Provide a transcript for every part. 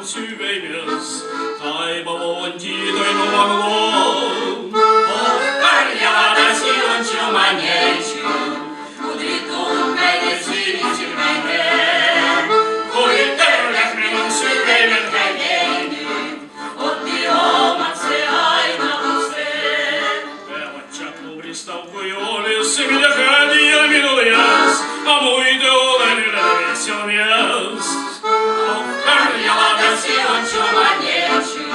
süveymez, kaybolunca doymamalım. Oh, karyada silon çumanyeçu, udritun kaydesi bitirmeden. Koyuterlek benim süveymen kaydeni, oddi olmazsa ayna bulsen. Чаку приставку и олес, меня ходил минул яс, а мой доллар весел вес. Karyada silon çumanyeçu,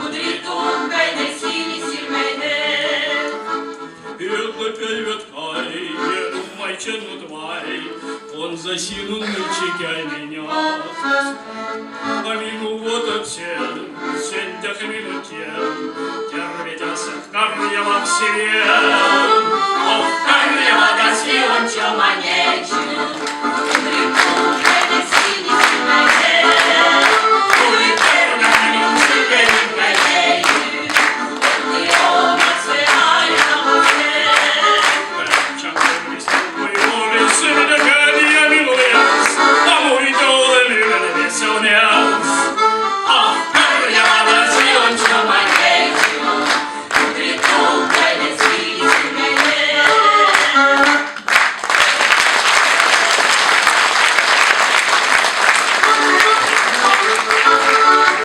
udritun kaydesi bitirmeden. Бедный пельветкай, майчину тварь, он засинул чекай меня. А мину вот от сентях минутел, терведяся карьява в себе. Karyada silon çumanyeçu,